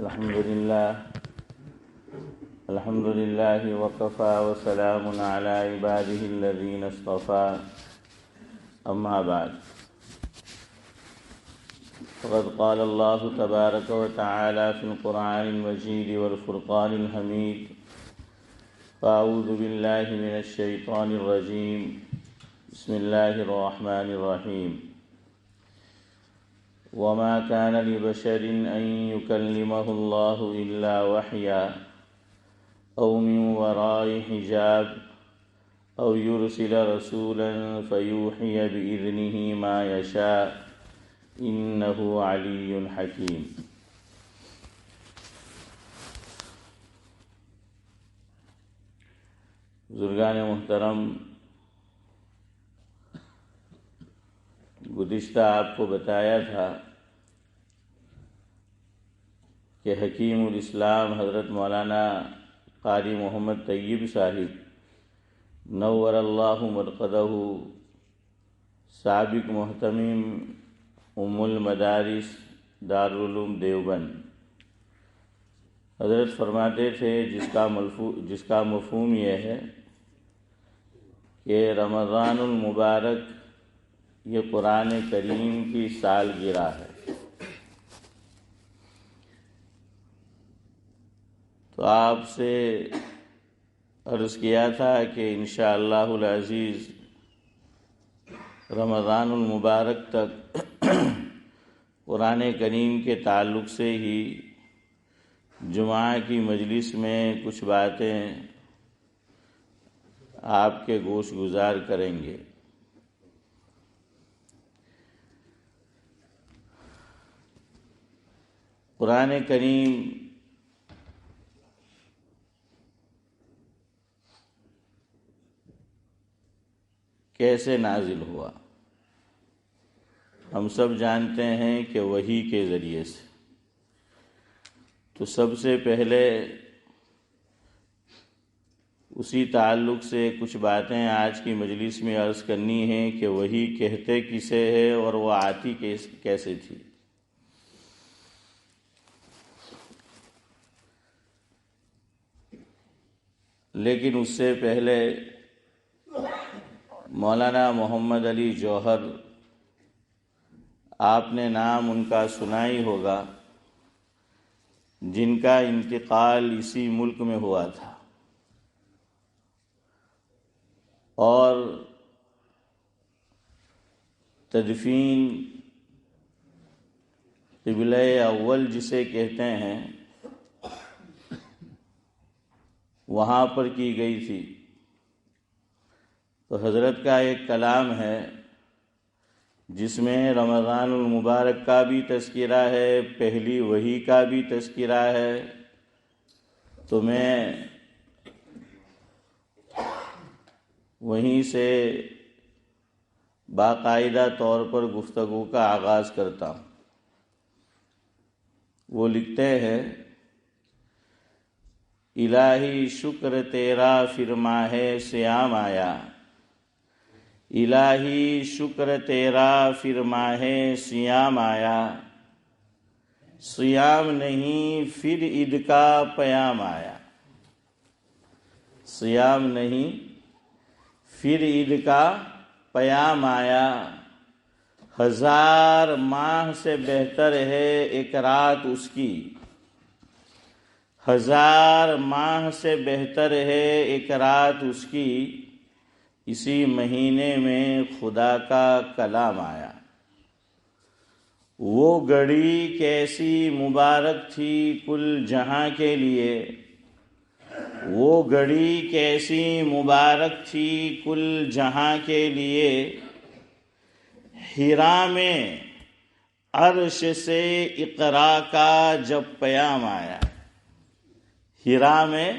الحمد لله وكفى وسلام على عباده الذين اصطفى أما بعد فقد قال الله تبارك وتعالى في القرآن المجيد والفرقان الحميد فأعوذ بالله من الشيطان الرجيم بسم الله الرحمن الرحيم وما كان لبشر أن يكلمه الله إلا وحيا أو من وراء حجاب أو يرسل رسولا فيوحي بإذنه ما يشاء إنه علي حكيم۔ بزرگان محترم، گزشتہ آپ کو بتایا تھا کہ حکیم الاسلام حضرت مولانا قاری محمد طیب صاحب نور اللہ مرقدہ سابق محتمم ام المدارس دارالعلوم دیوبند حضرت فرماتے تھے جس کا مفہوم یہ ہے کہ رمضان المبارک یہ قرآن کریم کی سالگرہ ہے۔ تو آپ سے عرض کیا تھا کہ انشاءاللہ العزیز رمضان المبارک تک قرآن کریم کے تعلق سے ہی جمعہ کی مجلس میں کچھ باتیں آپ کے گوش گزار کریں گے۔ قرآن کریم کیسے نازل ہوا؟ ہم سب جانتے ہیں کہ وحی کے ذریعے سے۔ تو سب سے پہلے اسی تعلق سے کچھ باتیں آج کی مجلس میں عرض کرنی ہیں کہ وحی کہتے کسے ہے اور وہ آتی کیسے تھی۔ لیکن اس سے پہلے مولانا محمد علی جوہر، آپ نے نام ان کا سنا ہی ہوگا، جن کا انتقال اسی ملک میں ہوا تھا اور تدفین قبلہ اول جسے کہتے ہیں وہاں پر کی گئی تھی۔ تو حضرت کا ایک کلام ہے جس میں رمضان المبارک کا بھی تذکرہ ہے، پہلی وحی کا بھی تذکرہ ہے۔ تو میں وہیں سے باقاعدہ طور پر گفتگو کا آغاز کرتا ہوں۔ وہ لکھتے ہیں، الہی شکر تیرا پھر ماہ سیام آیا، الہی شکر تیرا پھر ماہ سیام آیا، سیام نہیں پھر عید کا پیام آیا، سیام نہیں پھر عید کا پیام آیا، ہزار ماہ سے بہتر ہے ایک رات اس کی، ہزار ماہ سے بہتر ہے ایک رات اس کی، اسی مہینے میں خدا کا کلام آیا۔ وہ گھڑی کیسی مبارک تھی کل جہاں کے لیے، وہ گھڑی کیسی مبارک تھی کل جہاں کے لیے، حرا میں عرش سے اقرا کا جب پیام آیا، حرا میں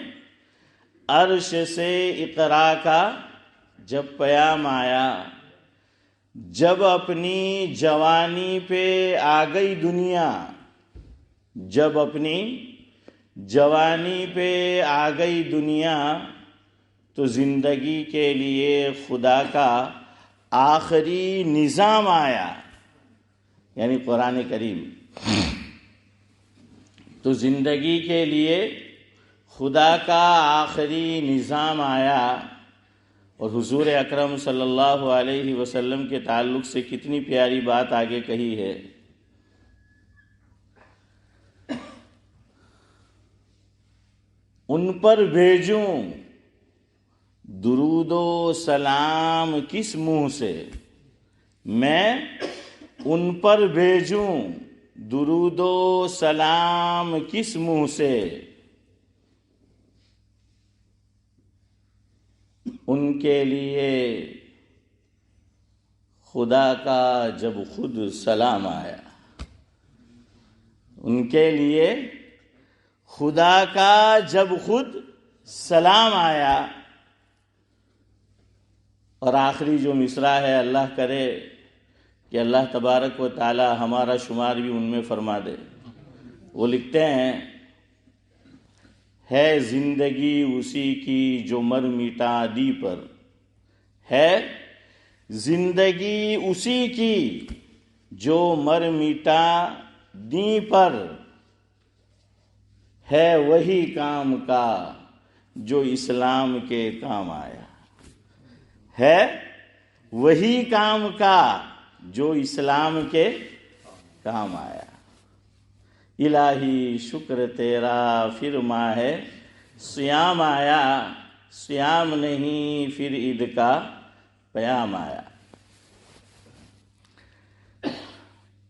عرش سے اقرا کا جب پیام آیا، جب اپنی جوانی پہ آ گئی دنیا، جب اپنی جوانی پہ آ گئی دنیا، تو زندگی کے لیے خدا کا آخری نظام آیا، یعنی قرآن کریم۔ تو زندگی کے لیے خدا کا آخری نظام آیا، اور حضور اکرم صلی اللہ علیہ وسلم کے تعلق سے کتنی پیاری بات آگے کہی ہے۔ ان پر بھیجوں درود و سلام کس منہ سے، میں ان پر بھیجوں درود و سلام کس منہ سے، ان کے لیے خدا کا جب خود سلام آیا، ان کے لیے خدا کا جب خود سلام آیا۔ اور آخری جو مصرع ہے، اللہ کرے کہ اللہ تبارک و تعالی ہمارا شمار بھی ان میں فرما دے۔ وہ لکھتے ہیں، ہے زندگی اسی کی جو مر مٹا دی پر، ہے زندگی اسی کی جو مر مٹا دی پر، ہے وہی کام کا جو اسلام کے کام آیا، ہے وہی کام کا جو اسلام کے کام آیا۔ الہی شکر تیرا پھر ماہ سیام آیا، سیام نہیں پھر عید کا پیام آیا۔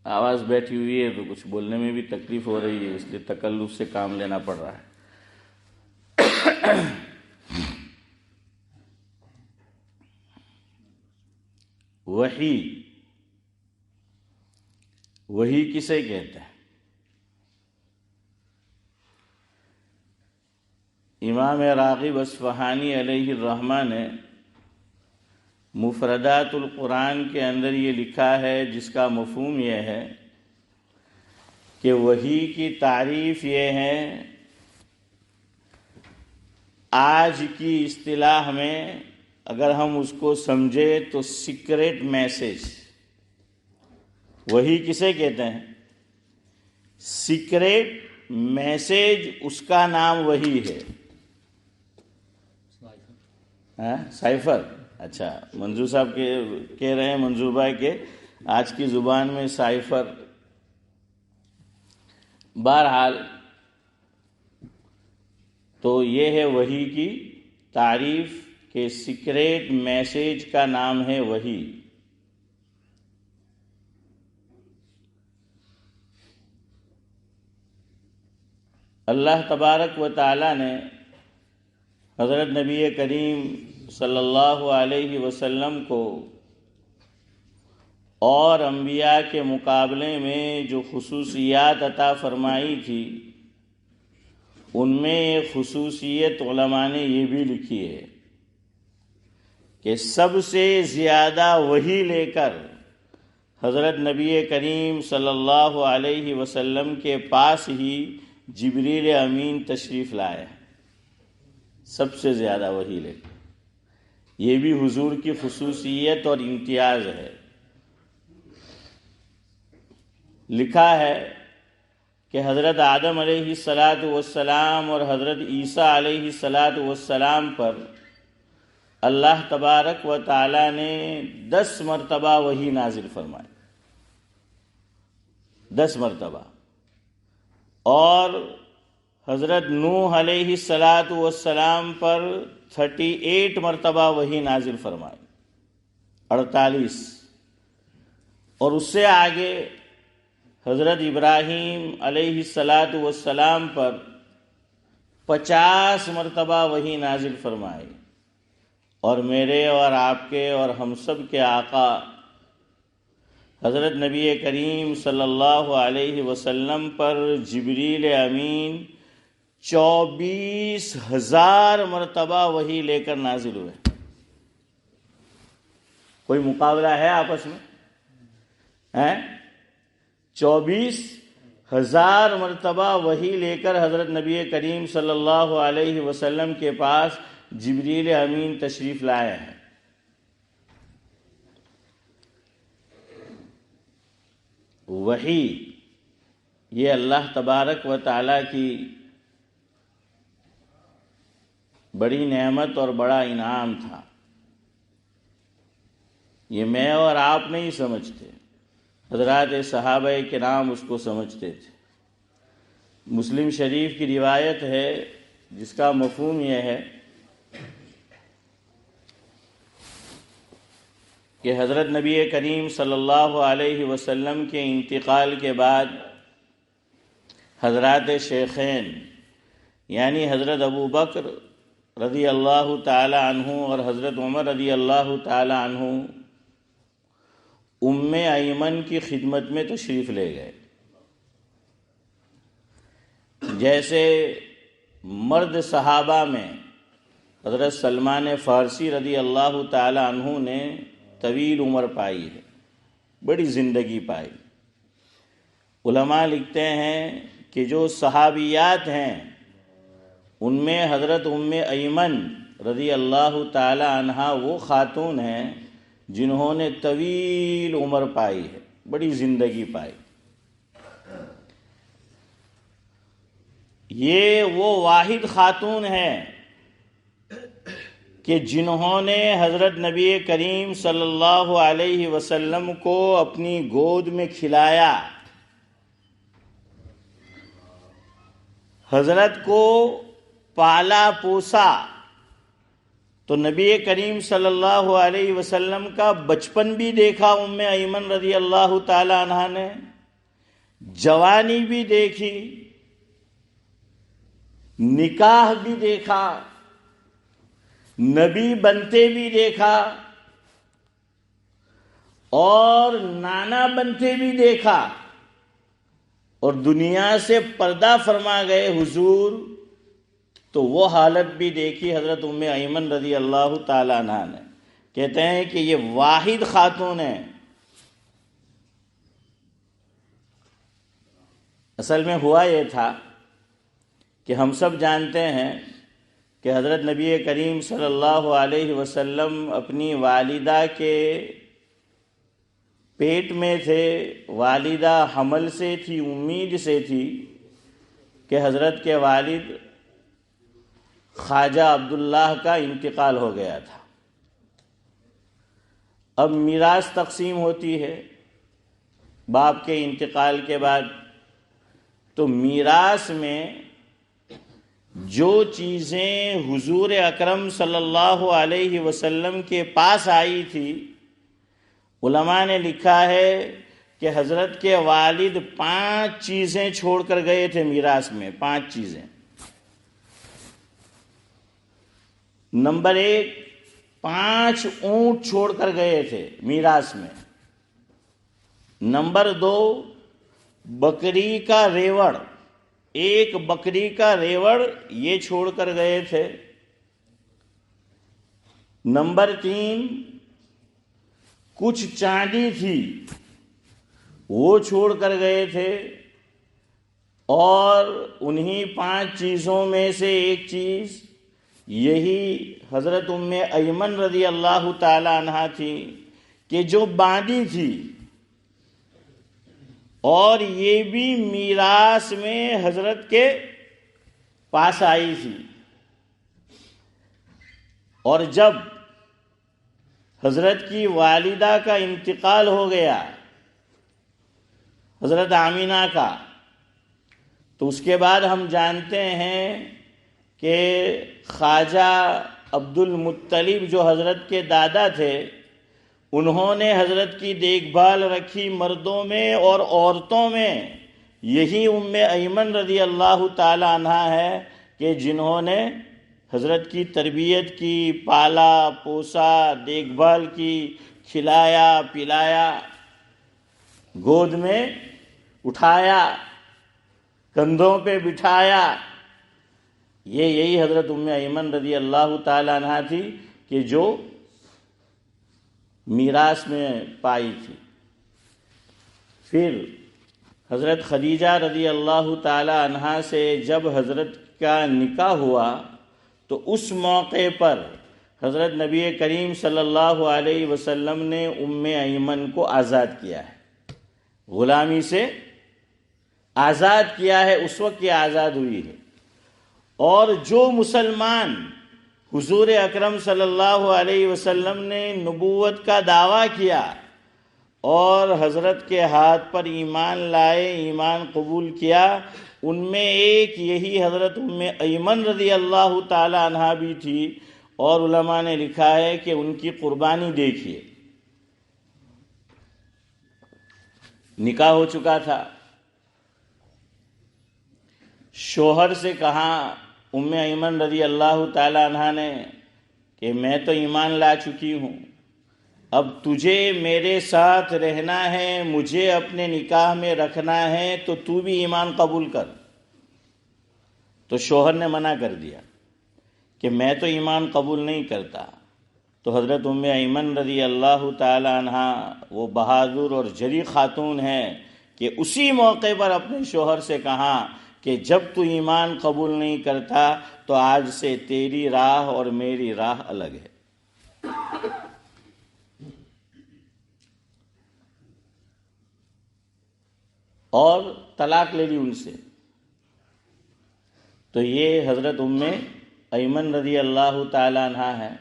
آواز بیٹھی ہوئی ہے تو کچھ بولنے میں بھی تکلیف ہو رہی ہے، اس لیے تکلف سے کام لینا پڑ رہا ہے۔ وحی کسے کہتے ہیں؟ امام راغب اصفہانی علیہ الرحمہ نے مفردات القرآن کے اندر یہ لکھا ہے، جس کا مفہوم یہ ہے کہ وحی کی تعریف یہ ہے، آج کی اصطلاح میں اگر ہم اس کو سمجھے تو سیکریٹ میسج۔ وحی کسے کہتے ہیں؟ سیکریٹ میسج، اس کا نام وحی ہے۔ سائفر، اچھا منظور صاحب کہہ رہے ہیں، منظور بھائی کہ آج کی زبان میں سائفر۔ بہرحال تو یہ ہے وحی کی تعریف کہ سیکریٹ میسج کا نام ہے وحی۔ اللہ تبارک و تعالی نے حضرت نبی کریم صلی اللہ علیہ وسلم کو اور انبیاء کے مقابلے میں جو خصوصیات عطا فرمائی تھی، ان میں ایک خصوصیت علماء نے یہ بھی لکھی ہے کہ سب سے زیادہ وحی لے کر حضرت نبی کریم صلی اللہ علیہ وسلم کے پاس ہی جبریل امین تشریف لائے، سب سے زیادہ وحی لے کر۔ یہ بھی حضور کی خصوصیت اور امتیاز ہے۔ لکھا ہے کہ حضرت آدم علیہ السلام اور حضرت عیسیٰ علیہ السلام پر اللہ تبارک و تعالی نے 10 مرتبہ وحی نازل فرمائی، 10 مرتبہ۔ اور حضرت نوح علیہ السلام پر 38 مرتبہ وحی نازل فرمائی، 48۔ اور اس سے آگے حضرت ابراہیم علیہ السلام پر 50 مرتبہ وحی نازل فرمائی، اور میرے اور آپ کے اور ہم سب کے آقا حضرت نبی کریم صلی اللہ علیہ وسلم پر جبریل امین 24,000 مرتبہ وحی لے کر نازل ہوئے۔ کوئی مقابلہ ہے آپس میں؟ 24,000 مرتبہ وحی لے کر حضرت نبی کریم صلی اللہ علیہ وسلم کے پاس جبریل امین تشریف لائے ہیں۔ وحی یہ اللہ تبارک و تعالیٰ کی بڑی نعمت اور بڑا انعام تھا. یہ میں اور آپ نہیں سمجھتے، حضرات صحابہ کرام اس کو سمجھتے تھے. مسلم شریف کی روایت ہے جس کا مفہوم یہ ہے کہ حضرت نبی کریم صلی اللہ علیہ وسلم کے انتقال کے بعد حضرات شیخین یعنی حضرت ابو بکر رضی اللہ تعالی عنہ اور حضرت عمر رضی اللہ تعالی عنہ ام ایمن کی خدمت میں تشریف لے گئے. جیسے مرد صحابہ میں حضرت سلمان فارسی رضی اللہ تعالی عنہ نے طویل عمر پائی ہے، بڑی زندگی پائی. علماء لکھتے ہیں کہ جو صحابیات ہیں ان میں حضرت ام ایمن رضی اللہ تعالی عنہا وہ خاتون ہیں جنہوں نے طویل عمر پائی ہے، بڑی زندگی پائی. یہ وہ واحد خاتون ہیں کہ جنہوں نے حضرت نبی کریم صلی اللہ علیہ وسلم کو اپنی گود میں کھلایا، حضرت کو پالا پوسا. تو نبی کریم صلی اللہ علیہ وسلم کا بچپن بھی دیکھا ام ایمن رضی اللہ تعالی عنہا نے، جوانی بھی دیکھی، نکاح بھی دیکھا، نبی بنتے بھی دیکھا اور نانا بنتے بھی دیکھا، اور دنیا سے پردہ فرما گئے حضور، تو وہ حالت بھی دیکھی حضرت ام ایمن رضی اللہ تعالی عنہا نے. کہتے ہیں کہ یہ واحد خاتون ہیں. اصل میں ہوا یہ تھا کہ ہم سب جانتے ہیں کہ حضرت نبی کریم صلی اللہ علیہ وسلم اپنی والدہ کے پیٹ میں تھے. والدہ حمل سے تھی، امید سے تھی کہ حضرت کے والد خواجہ عبداللہ کا انتقال ہو گیا تھا. اب میراث تقسیم ہوتی ہے باپ کے انتقال کے بعد. تو میراث میں جو چیزیں حضور اکرم صلی اللہ علیہ وسلم کے پاس آئی تھی، علماء نے لکھا ہے کہ حضرت کے والد 5 چیزیں چھوڑ کر گئے تھے میراث میں. 5 چیزیں. نمبر 1، 5 اونٹ چھوڑ کر گئے تھے میراث میں. نمبر 2، بکری کا ریوڑ، 1 بکری کا ریوڑ یہ چھوڑ کر گئے تھے. نمبر 3، کچھ چاندی تھی وہ چھوڑ کر گئے تھے. اور انہی 5 چیزوں میں سے ایک چیز یہی حضرت ام ایمن رضی اللہ تعالی عنہا تھی کہ جو باندھی تھی، اور یہ بھی میراث میں حضرت کے پاس آئی تھی. اور جب حضرت کی والدہ کا انتقال ہو گیا، حضرت آمینہ کا، تو اس کے بعد ہم جانتے ہیں کہ خواجہ عبد المطلب جو حضرت کے دادا تھے، انہوں نے حضرت کی دیکھ بھال رکھی مردوں میں اور عورتوں میں. یہی ام ایمن رضی اللہ تعالی عنہا ہے کہ جنہوں نے حضرت کی تربیت کی، پالا پوسا، دیکھ بھال کی، کھلایا پلایا، گود میں اٹھایا، کندھوں پہ بٹھایا. یہی حضرت ام ایمن رضی اللہ تعالی عنہا تھی کہ جو میراث میں پائی تھی. پھر حضرت خدیجہ رضی اللہ تعالی عنہا سے جب حضرت کا نکاح ہوا تو اس موقع پر حضرت نبی کریم صلی اللہ علیہ وسلم نے ام ایمن کو آزاد کیا ہے، غلامی سے آزاد کیا ہے اس وقت یہ آزاد ہوئی ہے۔ اور جو مسلمان حضور اکرم صلی اللہ علیہ وسلم نے نبوت کا دعویٰ کیا اور حضرت کے ہاتھ پر ایمان لائے، ایمان قبول کیا، ان میں ایک یہی حضرت ام ایمن رضی اللہ تعالی عنہا بھی تھی، اور علماء نے لکھا ہے کہ ان کی قربانی دیکھیے، نکاح ہو چکا تھا، شوہر سے کہا ام ایمن رضی اللہ تعالی عنہا نے کہ میں تو ایمان لا چکی ہوں، اب تجھے میرے ساتھ رہنا ہے، مجھے اپنے نکاح میں رکھنا ہے، تو تو بھی ایمان قبول کر۔ تو شوہر نے منع کر دیا کہ میں تو ایمان قبول نہیں کرتا۔ تو حضرت ام ایمن رضی اللہ تعالی عنہا وہ بہادر اور جری خاتون ہے کہ اسی موقع پر اپنے شوہر سے کہا کہ جب تو ایمان قبول نہیں کرتا تو آج سے تیری راہ اور میری راہ الگ ہے۔ اور طلاق لے لی ان سے۔ تو یہ حضرت ام ایمن رضی اللہ تعالی عنہا ہے۔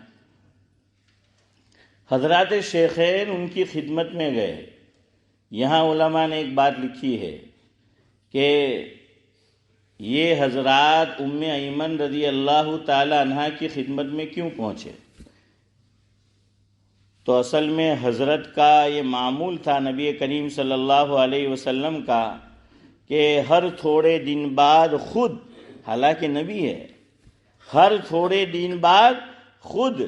حضرات شیخین ان کی خدمت میں گئے۔ یہاں علماء نے ایک بات لکھی ہے کہ یہ حضرات ام ایمن رضی اللہ تعالی عنہا کی خدمت میں کیوں پہنچے؟ تو اصل میں حضرت کا یہ معمول تھا نبی کریم صلی اللہ علیہ وسلم کا کہ ہر تھوڑے دن بعد خود، حالانکہ نبی ہے، ہر تھوڑے دن بعد خود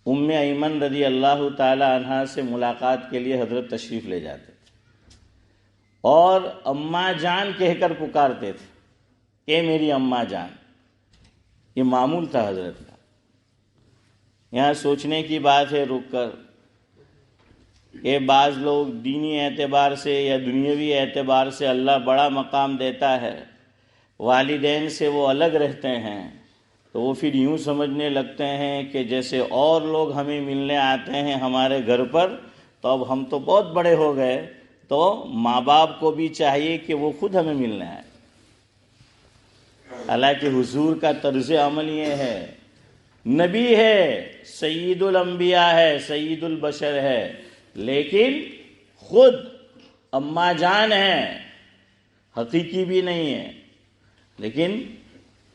ام ایمن رضی اللہ تعالی عنہا سے ملاقات کے لیے حضرت تشریف لے جاتے تھے اور اماں جان کہہ کر پکارتے تھے، اے میری اماں جان۔ یہ معمول تھا حضرت کا۔ یہاں سوچنے کی بات ہے رک کر کہ بعض لوگ دینی اعتبار سے یا دنیاوی اعتبار سے اللہ بڑا مقام دیتا ہے، والدین سے وہ الگ رہتے ہیں، تو وہ پھر یوں سمجھنے لگتے ہیں کہ جیسے اور لوگ ہمیں ملنے آتے ہیں ہمارے گھر پر، تو اب ہم تو بہت بڑے ہو گئے، تو ماں باپ کو بھی چاہیے کہ وہ خود ہمیں ملنے آئے۔ حالانکہ حضور کا طرز عمل یہ ہے، نبی ہے، سید الانبیاء ہے، سید البشر ہے، لیکن خود اماں جان ہے، حقیقی بھی نہیں ہے، لیکن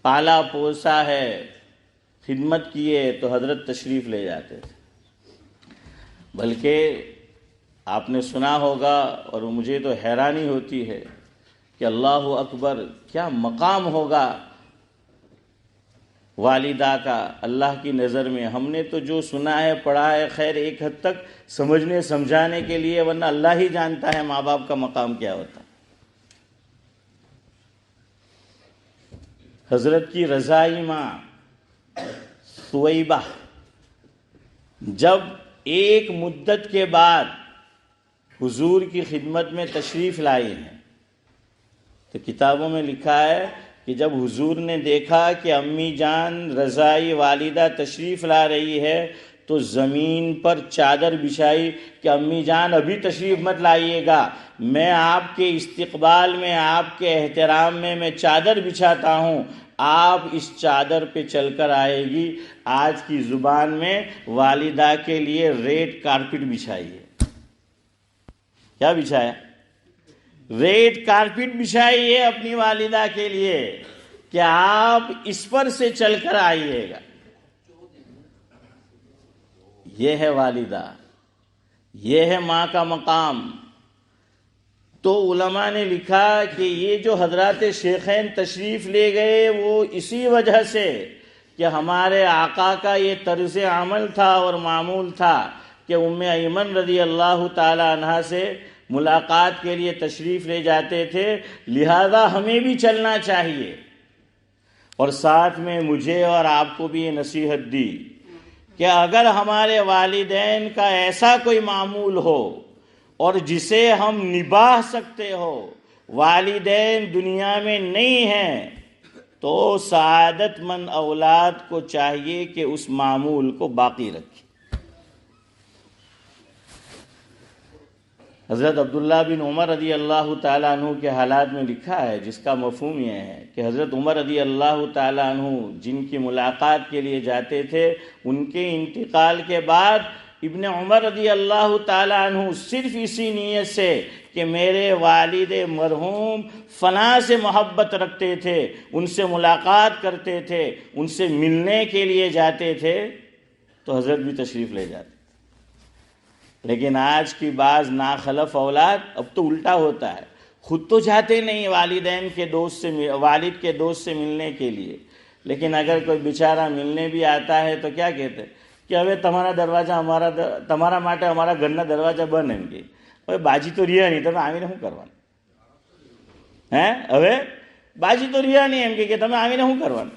پالا پوسا ہے، خدمت کیے تو حضرت تشریف لے جاتے تھے۔ بلکہ آپ نے سنا ہوگا، اور مجھے تو حیرانی ہوتی ہے کہ اللہ اکبر، کیا مقام ہوگا والدہ کا اللہ کی نظر میں۔ ہم نے تو جو سنا ہے پڑھا ہے، خیر ایک حد تک سمجھنے سمجھانے کے لیے، ورنہ اللہ ہی جانتا ہے ماں باپ کا مقام کیا ہوتا ہے۔ حضرت کی رضائی ماں ثویبہ جب ایک مدت کے بعد حضور کی خدمت میں تشریف لائی ہیں، تو کتابوں میں لکھا ہے کہ جب حضور نے دیکھا کہ امی جان رضائی والدہ تشریف لا رہی ہے، تو زمین پر چادر بچھائی کہ امی جان ابھی تشریف مت لائیے گا، میں آپ کے استقبال میں، آپ کے احترام میں چادر بچھاتا ہوں، آپ اس چادر پہ چل کر آئے گی۔ آج کی زبان میں والدہ کے لیے ریڈ کارپٹ بچھائیے۔ کیا بچھایا؟ ریڈ کارپٹ بچھائیے اپنی والدہ کے لیے کہ آپ اس پر سے چل کر آئیے گا۔ یہ ہے والدہ، یہ ہے ماں کا مقام۔ تو علماء نے لکھا کہ یہ جو حضرات شیخین تشریف لے گئے وہ اسی وجہ سے کہ ہمارے آقا کا یہ طرز عمل تھا اور معمول تھا کہ ام ایمن رضی اللہ تعالی عنہا سے ملاقات کے لیے تشریف لے جاتے تھے، لہذا ہمیں بھی چلنا چاہیے۔ اور ساتھ میں مجھے اور آپ کو بھی یہ نصیحت دی کہ اگر ہمارے والدین کا ایسا کوئی معمول ہو اور جسے ہم نبھا سکتے ہو، والدین دنیا میں نہیں ہیں، تو سعادت مند اولاد کو چاہیے کہ اس معمول کو باقی رکھے۔ حضرت عبداللہ بن عمر رضی اللہ تعالیٰ عنہ کے حالات میں لکھا ہے، جس کا مفہوم یہ ہے کہ حضرت عمر رضی اللہ تعالیٰ عنہ جن کی ملاقات کے لیے جاتے تھے، ان کے انتقال کے بعد ابن عمر رضی اللہ تعالیٰ عنہ صرف اسی نیت سے کہ میرے والد مرحوم فلاں سے محبت رکھتے تھے، ان سے ملاقات کرتے تھے، ان سے ملنے کے لیے جاتے تھے، تو حضرت بھی تشریف لے جاتے۔ لیکن آج کی بعض ناخلف اولاد اب تو الٹا ہوتا ہے، خود تو جاتے نہیں والدین کے دوست سے، والد کے دوست سے ملنے کے لیے، لیکن اگر کوئی بیچارہ ملنے بھی آتا ہے تو کیا کہتے ہیں کہ હવે તમારા દરવાજા તમારા માટે અમારા ઘરના દરવાજા બંધ એમ કે હવે બાજી તો રહ્યા નહીં, તમે આવીને શું કરવાનું? હવે બાજી તો રહ્યા નહીં એમ કે તમે આવીને શું કરવાનું?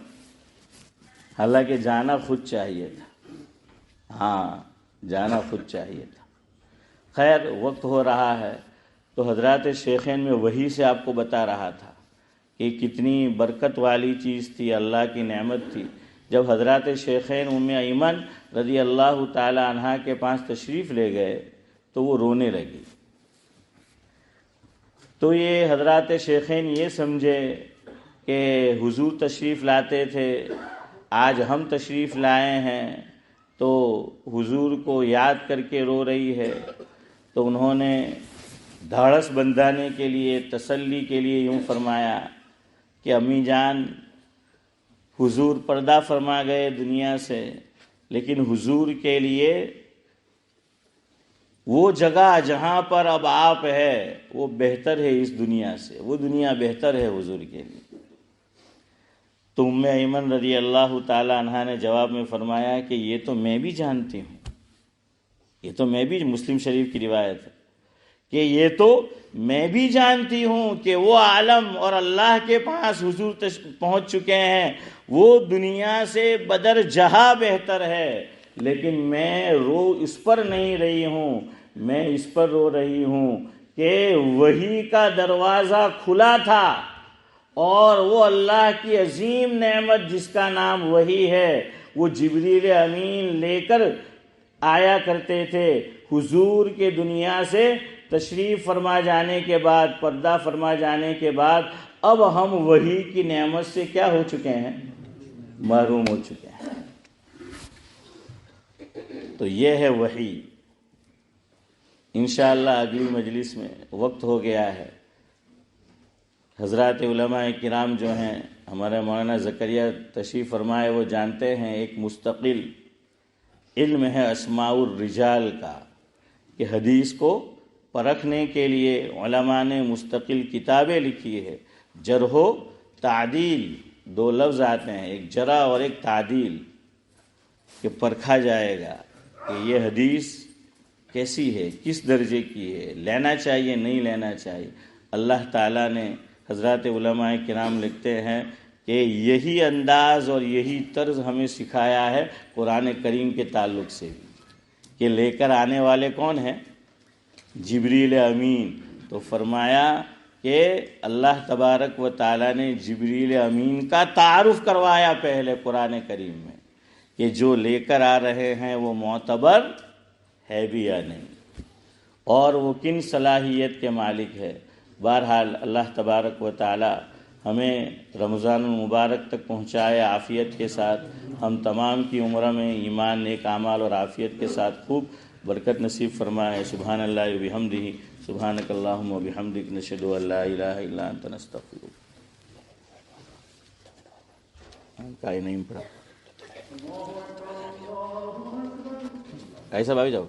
حالانکہ جانا خود چاہیے تھا، ہاں جانا خود چاہیے تھا۔ خیر وقت ہو رہا ہے تو حضرات شیخین میں وہی سے آپ کو بتا رہا تھا کہ کتنی برکت والی چیز تھی، اللہ کی نعمت تھی۔ جب حضرات شیخین ام ایمن رضی اللہ تعالی عنہا کے پاس تشریف لے گئے تو وہ رونے لگی۔ تو یہ حضرات شیخین یہ سمجھے کہ حضور تشریف لاتے تھے، آج ہم تشریف لائے ہیں تو حضور کو یاد کر کے رو رہی ہے، تو انہوں نے دھاڑس بندھانے کے لیے، تسلی کے لیے یوں فرمایا کہ امی جان، حضور پردہ فرما گئے دنیا سے، لیکن حضور کے لیے وہ جگہ جہاں پر اب آپ ہے وہ بہتر ہے اس دنیا سے، وہ دنیا بہتر ہے حضور کے لیے۔ تو ام ایمن رضی اللہ تعالی عنہا نے جواب میں فرمایا کہ یہ تو میں بھی جانتی ہوں، یہ تو میں بھی، مسلم شریف کی روایت ہے کہ یہ تو میں بھی جانتی ہوں کہ وہ عالم اور اللہ کے پاس حضور پہنچ چکے ہیں، وہ دنیا سے بدر جہاں بہتر ہے، لیکن میں رو اس پر نہیں رہی ہوں، میں اس پر رو رہی ہوں کہ وحی کا دروازہ کھلا تھا، اور وہ اللہ کی عظیم نعمت جس کا نام وحی ہے، وہ جبریل امین لے کر آیا کرتے تھے۔ حضور کے دنیا سے تشریف فرما جانے کے بعد، پردہ فرما جانے کے بعد، اب ہم وحی کی نعمت سے کیا ہو چکے ہیں؟ محروم ہو چکے ہیں۔ تو یہ ہے وحی۔ انشاءاللہ اگلی مجلس میں، وقت ہو گیا ہے، حضرات علماء کرام جو ہیں، ہمارے مولانا زکریا تشریف فرمائے، وہ جانتے ہیں ایک مستقل علم ہے اسماء الرجال کا، کہ حدیث کو پرکھنے کے لیے علماء نے مستقل کتابیں لکھی ہے۔ جرح و تعدیل دو لفظ آتے ہیں، ایک جرح اور ایک تعدیل، کہ پرکھا جائے گا کہ یہ حدیث کیسی ہے، کس درجے کی ہے، لینا چاہیے نہیں لینا چاہیے۔ اللہ تعالیٰ نے، حضرات علماء کرام لکھتے ہیں کہ یہی انداز اور یہی طرز ہمیں سکھایا ہے قرآن کریم کے تعلق سے بھی، کہ لے کر آنے والے کون ہیں؟ جبریل امین۔ تو فرمایا کہ اللہ تبارک و تعالیٰ نے جبریل امین کا تعارف کروایا پہلے قرآن کریم میں، کہ جو لے کر آ رہے ہیں وہ معتبر ہے بھی یا نہیں، اور وہ کن صلاحیت کے مالک ہے۔ بہرحال اللہ تبارک و تعالی ہمیں رمضان المبارک تک پہنچائے عافیت کے ساتھ، ہم تمام کی عمر میں ایمان، نیک اعمال اور عافیت کے ساتھ خوب برکت نصیب فرمائے۔ سبحان اللہ و بحمدہ، سبحانک اللہم و بحمدک، نشہد ان لا الہ الا انت نستغفرک۔ کائی نہیں پڑھا، کیسا بھائی جاؤ۔